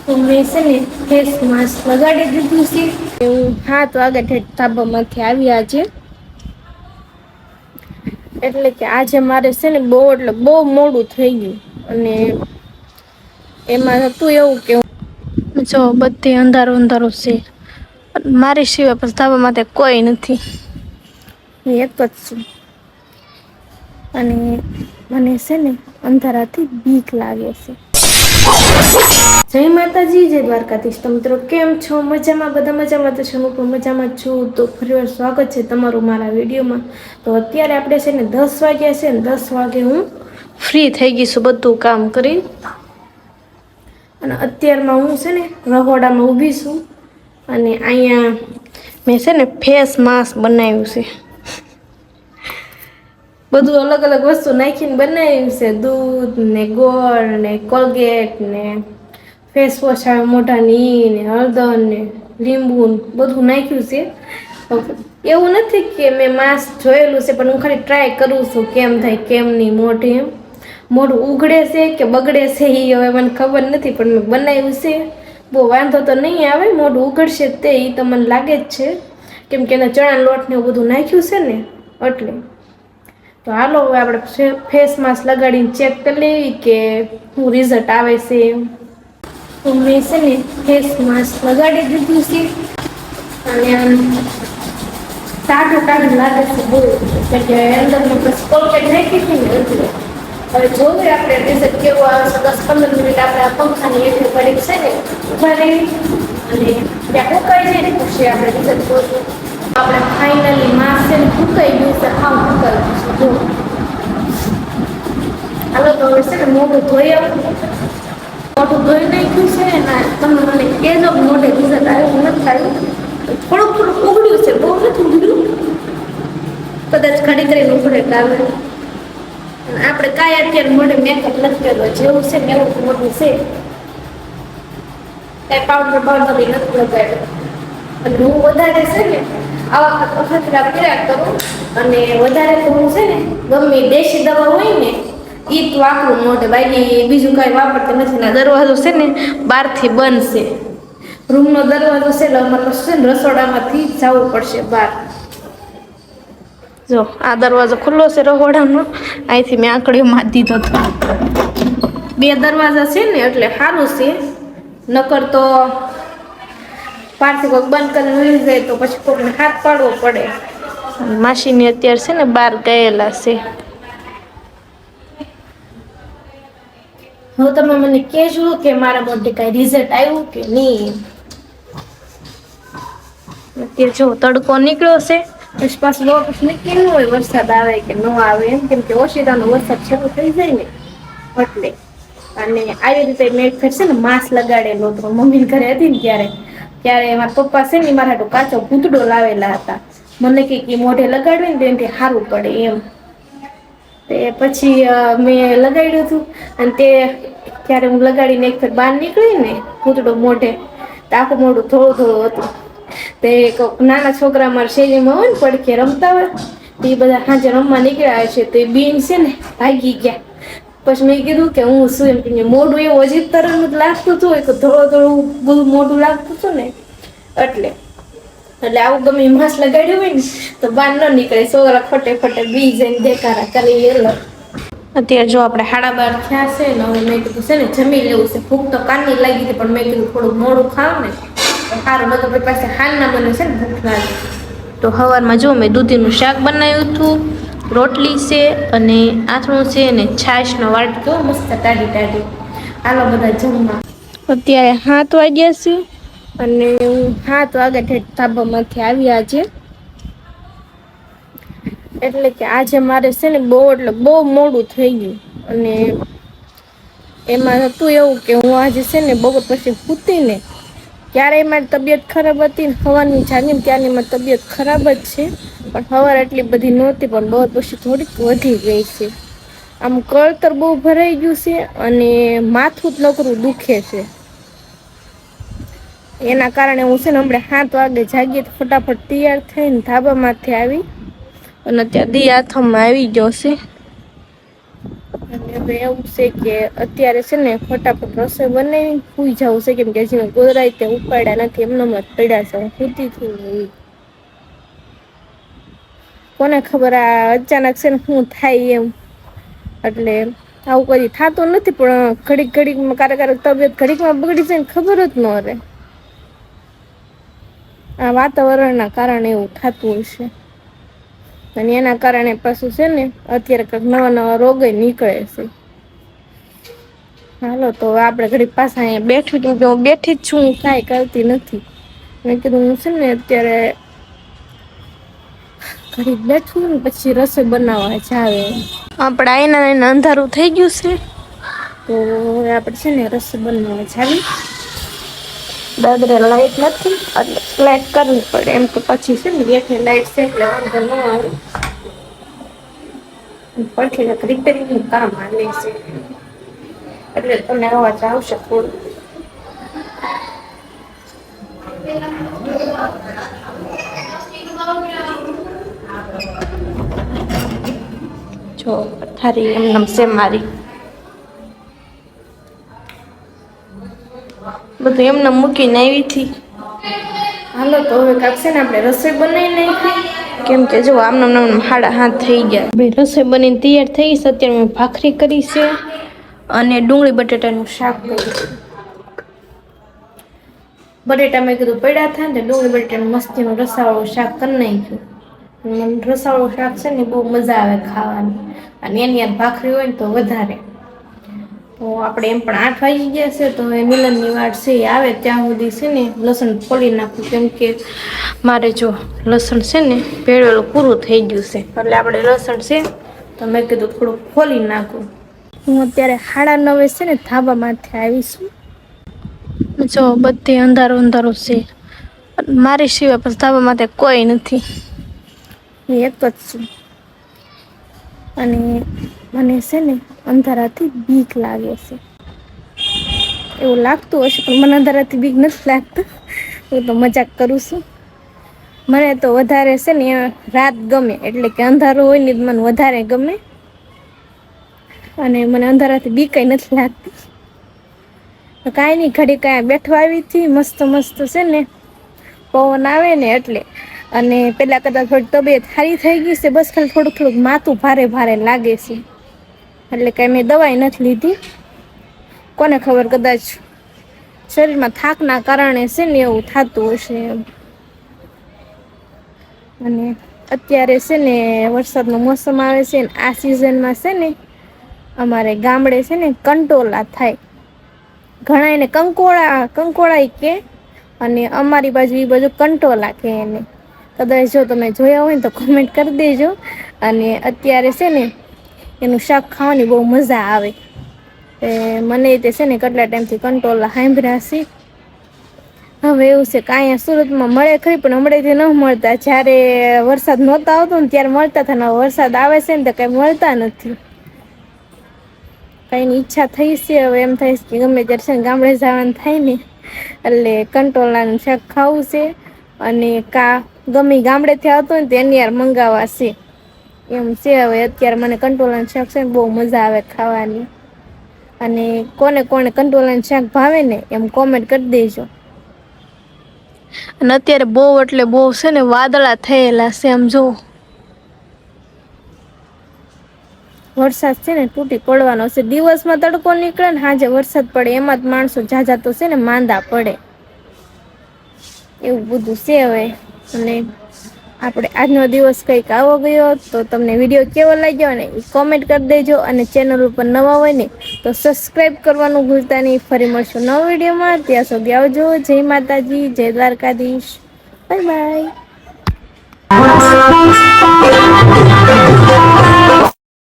તો મેં છે ને ફેસ માસ્ક લગાડી દીધું છે. હું 7 વાગે ઠેઠ ધાબામાંથી આવ્યા છે. એટલે કે આજે મારે છે ને બહુ મોડું થઈ ગયું. અને એમાં હતું એવું કે જો બધી અંધારું છે. મારી સિવાય પછી ધાબામાં કોઈ નથી. હું એક જ છું. અને મને છે ને અંધારાથી બીક લાગે છે. જય માતાજી, જય દ્વારકાધીશ. તો મિત્રો કેમ છો? મજામાં? બધા મજામાં તો છે. હું પણ મજામાં છું. તો ફરીવાર સ્વાગત છે તમારું મારા વિડીયોમાં. તો અત્યારે આપણે છે ને 10 વાગ્યા છે ને 10 વાગે હું ફ્રી થઈ ગઈ છું બધું કામ કરી. અને અત્યારમાં હું છે ને રહોડામાં ઊભી છું. અને અહીંયા મેં છે ને ફેસ માસ્ક બનાવ્યું છે. બધું અલગ અલગ વસ્તુ નાખીને બનાવ્યું છે. દૂધ ને ગોળ ને કોલગેટ ને ફેસ વોશ આવે મોઢાની ને હળદર ને લીંબુ બધું નાખ્યું છે. એવું નથી કે મેં માસ્ક જોયેલું છે, પણ હું ખાલી ટ્રાય કરું છું કેમ થાય કેમ નહીં. મોઢું ઉઘડે છે કે બગડે છે એ હવે મને ખબર નથી, પણ મેં બનાવ્યું છે. બહુ વાંધો તો નહીં આવે. મોઢું ઉઘડશે તે એ તો મને લાગે જ છે, કેમ કે એના ચણા લોટ ને એવું બધું નાખ્યું છે ને એટલે. તો હાલો હવે આપણે ફેસ માસ્ક લગાડીને ચેક કરી લેવી કે શું રિઝલ્ટ આવે છે. તો મેં છે ને ફેસ માસ્ક લગાડી દીધું છે. અને આમ ટાઢું લાગે છે બહુ, એટલે અંદરમાં પછી કોલગેટ નાખી હતી ને એટલે. હવે જોઈએ આપણે રિઝલ્ટ કેવું આવે છે. 10-15 મિનિટ આપણે આ પંખાની હેઠળ પડી છે ને ઉભા રહી અને ત્યાં ફૂંકાઈ જાય ને પછી આપણે રિઝલ્ટ જોશું. આપણે ફાઇનલી માસ્ક છે ને ફૂંકાઈ ગયું છે. ફૂંકાઈ ગયું છે. હાલો તો હવે છે ને મોઢું ધોઈ આવું. મોઢું ધોઈ નાખ્યું છે ને તમે મને કહેજો મોઢે રિઝલ્ટ આવ્યું નથી આવ્યું. થોડુંક ઉઘડ્યું છે, બહુ નથી ઉઘડ્યું. કદાચ ઘડી કરીને ઉઘડે આવે. આપણે કાંઈ અત્યારે મોઢે મેકઅપ નથી કર્યો. જેવું છે ને એવું મોઢું છે. કાંઈ પાવડર નથી લગાવ્યો. અને હું વધારે છે ને આવા અખતરા કર્યા કરું. અને વધારે તો હું છે ને ગમે દેશી દવા હોય ને એ જ વાપરું મોઢે. બાકી બીજું કાંઈ વાપરતી નથી. ના દરવાજો છે ને બહારથી બંધ છે. રૂમનો દરવાજો છે એટલે અમારે છે ને રસોડામાંથી જવું પડશે બહાર. જો આ દરવાજો ખુલ્લો છે રસોડાનો. અહીંથી મેં આંકડીઓ મારી દીધો હતો. 2 દરવાજા છે ને એટલે સારું છે. નકર તો બહારથી કોઈક બંધ કરીને લઈ જાય તો પછી કોઈને હાથ પાડવો પડે. માસીની અત્યારે છે ને બહાર ગયેલા છે. હવે તમે મને કહેજો કે મારા મોઢે કાંઈ રિઝલ્ટ આવ્યું કે નહીં. અત્યારે જો તડકો નીકળ્યો છે. પછી પાછું નીકળ્યું હોય વરસાદ આવે કે ન આવે એમ, કેમ કે ઓશિતાનો વરસાદ શરૂ થઈ જાય ને એટલે. અને આવી રીતે મેં એક ફેર છે ને માસ્ક લગાડેલો હતો મમ્મીને ઘરે હતી ને ત્યારે મારા પપ્પા છે ને મારા હાટુ કાચો ભૂતડો લાવેલા હતા. મને કે મોઢે લગાડવી ને તો એનાથી સારું પડે એમ. તે પછી મેં લગાડ્યું હતું. અને ત્યારે હું લગાડીને એક ફેર બહાર નીકળી ને ભૂતડો મોઢે તો આખું મોઢું થોડું હતું. તે નાના છોકરા મારા શેરીમાં હોય ને પડખે રમતા હોય તો એ બધા સાંજે રમવા નીકળ્યા છે. તો એ બીન છે ને ભાગી ગયા. પછી મેં કીધું કે હું શું એમ કે મોઢું એવું અજીબ તરફ લાગતું હતું. એક થોડું બધું મોઢું લાગતું હતું ને એટલે આવું ગમે માસ્ક લગાડ્યું હોય ને તો બહાર ન નીકળે. છોકરા ફટે બી જઈને દેખાડા કરી એલો. અત્યારે જો આપણે 12:30 થયા છે ને હવે મેં કીધું છે ને જમી લેવું છે. ભૂખ તો કાનની લાગી હતી પણ મેં કીધું થોડું મોડું ખાવ ને સારું. નકર પાસે હાલના મને છે ને ભૂખ લાગે. તો સવારમાં જો મેં દૂધીનું શાક બનાવ્યું હતું, રોટલી છે અને આથણું છે ને છાશનો વાટકો મસ્ત ટાઢી. હાલો બધા જમવા. અત્યારે 7 વાગ્યા છે અને હું 7 વાગે ઠેઠ ધાબામાંથી આવ્યા છે. એટલે કે આજે મારે છે ને બહુ મોડું થઈ ગયું. અને એમાં હતું એવું કે હું આજે છે ને બપોર પછી સૂતી ને ક્યારેય મારી તબિયત ખરાબ હતી ને સવારની જાગીને ત્યારની મારી તબિયત ખરાબ જ છે. પણ સવાર એટલી બધી નહોતી, પણ બપોર પછી થોડીક વધી ગઈ છે. આમ કળતર બહુ ભરાઈ ગયું છે અને માથું જ નકરું દુખે છે. એના કારણે હું છે ને હમણાં 7 વાગે જાગીએ તો ફટાફટ તૈયાર થઈને ધાબામાંથી આવી અને ત્યાં દી આથમમાં આવી ગયો છે. અને હવે એવું છે કે અત્યારે છે ને ફટાફટ રસોઈ બનાવી સુઈ જવું છે, કેમ કે જે ગોદરાય તે ઉપાડ્યા નથી એમનેમ જ પડ્યા છે. હું સૂતી છું ને ઈ. કોને ખબર આ અચાનક છે ને શું થાય એમ. એટલે આવું કઈ થતું નથી, પણ ઘડીક ઘડીક ક્યારેક તબિયત ઘડીકમાં બગડી જાય ને ખબર જ ન રહે. આ વાતાવરણના કારણે એવું થતું હશે. અને એના કારણે પાછું છે ને અત્યારે કંઈક નવા નવા રોગો નીકળે છે. હાલો તો આપડે ઘડીક પાછા અહીંયા બેઠી હું બેઠી જ છું, હું કાંઈ કરતી નથી. મેં કીધું હું છે ને અત્યારે ઘડીક બેઠું ને પછી રસોઈ બનાવવા જાવે. આપડે આયના ને અંધારું થઈ ગયું છે, તો આપડે છે ને રસોઈ બનાવવા જાવી. દાદરે લાઈટ નથી એટલે લાઈટ કરવી પડે, એમ તો પછી છે ને બેઠી લાઈટ છે એટલે વાંધો ન આવે. પડખે રિપેરિંગનું કામ હાલે છે. એટલે તમને અવાજ આવશે થોડું. જો પથારી એમનેમ છે મારી. બધું એમને મૂકીને આવી થી. હાલો તો હવે કાંક છે ને આપણે રસોઈ બનાવી નાખી. કેમ કે જો આમનેમ 7:30 થઈ ગયા. રસોઈ બનીને તૈયાર થઈ છે. અત્યારે મેં ભાખરી કરી છે અને ડુંગળી બટાટાનું શાક કર્યું છે. બટેટા મેં કીધું પડ્યા થાય ને ડુંગળી બટેટાનું મસ્તીનું રસાવાળું શાક કરી નાખ્યું. મને રસાવાળું શાક છે ને બહુ મજા આવે ખાવાની, અને એની હારે ભાખરી હોય ને તો વધારે. તો આપણે એમ પણ 8 વાગી ગયા છે, તો હવે મિલનની વાટ છે, એ આવે ત્યાં સુધી છે ને લસણ ફોલી નાખું. કેમ કે મારે જો લસણ છે ને ભેળવેલું પૂરું થઈ ગયું છે, એટલે આપણે લસણ છે તો મેં કીધું થોડુંક ફોલી નાખું. હું અત્યારે 9:30 છે ને ધાબા માથે આવીશું. જો બધે અંધારું અંધારું છે. મારી સિવાય પછી ધાબા માથે કોઈ નથી, એક જ છું. અને મને છે ને અંધારાથી બીક લાગે છે. એવું લાગતું હશે પણ મને અંધારાથી બીક નથી લાગતું. હું તો મજાક કરું છું. મને તો વધારે છે ને રાત ગમે, એટલે કે અંધારું હોય ને મને વધારે ગમે. અને મને અંધારાથી બીકેય નથી લાગતી. તો કાંઈ નહીં, ઘડીક અહીંયા બેઠવા આવી હતી. મસ્ત મસ્ત છે ને પવન આવે ને એટલે. અને પેલા કદાચ થોડી તબિયત સારી થઈ ગઈ છે, બસ ખાલી થોડુંક થોડુંક માથું ભારે ભારે લાગે છે. એટલે કાંઈ મેં દવાઈ નથી લીધી. કોને ખબર, કદાચ શરીરમાં થાકના કારણે છે ને એવું થતું હશે એમ. અને અત્યારે છે ને વરસાદનો મોસમ આવે છે ને આ સિઝનમાં છે ને અમારે ગામડે છે ને કંટોલા થાય. ઘણા એને કંકોળા કે, અને અમારી બાજુ એ બાજુ કંટોલા કે એને. કદાચ જો તમે જોયા હોય ને તો કોમેન્ટ કરી દેજો. અને અત્યારે છે ને એનું શાક ખાવાની બહુ મજા આવે. મને તે છે ને કેટલા ટાઈમથી કંટોલા સાંભળ્યા છે. હવે એવું છે કે અહીંયા સુરતમાં મળે ખરી, પણ હમણાંથી ન મળતા. જ્યારે વરસાદ નહોતો આવતો ને ત્યારે મળતા હતા, ને વરસાદ આવે છે ને તો કંઈ મળતા નથી. કઈની ઈચ્છા થઈ છે હવે, એમ થાય કે ગમે ત્યારે છે ને ગામડે જવાનું થાય ને એટલે કંટોલાનું શાક ખાવું છે. અને ગમે ગામડેથી આવતો હોય ને તો એની યાર મંગાવવા છે. એમ છે હવે. અત્યારે મને કંટોલાનું શાક છે ને બહુ મજા આવે ખાવાની. અને કોને કોને કંટોલાનું શાક ભાવે ને એમ કોમેન્ટ કરી દેજો. અને અત્યારે બહુ એટલે બહુ છે ને વાદળા થયેલા છે, એમ જો. વરસાદ છે ને તૂટી પડવાનો છે. દિવસમાં તડકો નીકળે ને સાંજે વરસાદ પડે, એમાં જ માણસો ઝાઝા તો છે ને માંદા પડે. એવું બધું છે હવે. અને આપણે આજનો દિવસ કંઈક આવો ગયો. તો તમને વિડીયો કેવો લાગ્યો ને એ કોમેન્ટ કરી દેજો. અને ચેનલ ઉપર નવા હોય ને તો સબસ્ક્રાઈબ કરવાનું ભૂલતા નહીં. ફરી મળશું નવા વિડીયોમાં. ત્યાં સુધી આવજો. જય માતાજી, જય દ્વારકાધીશ. Bye bye.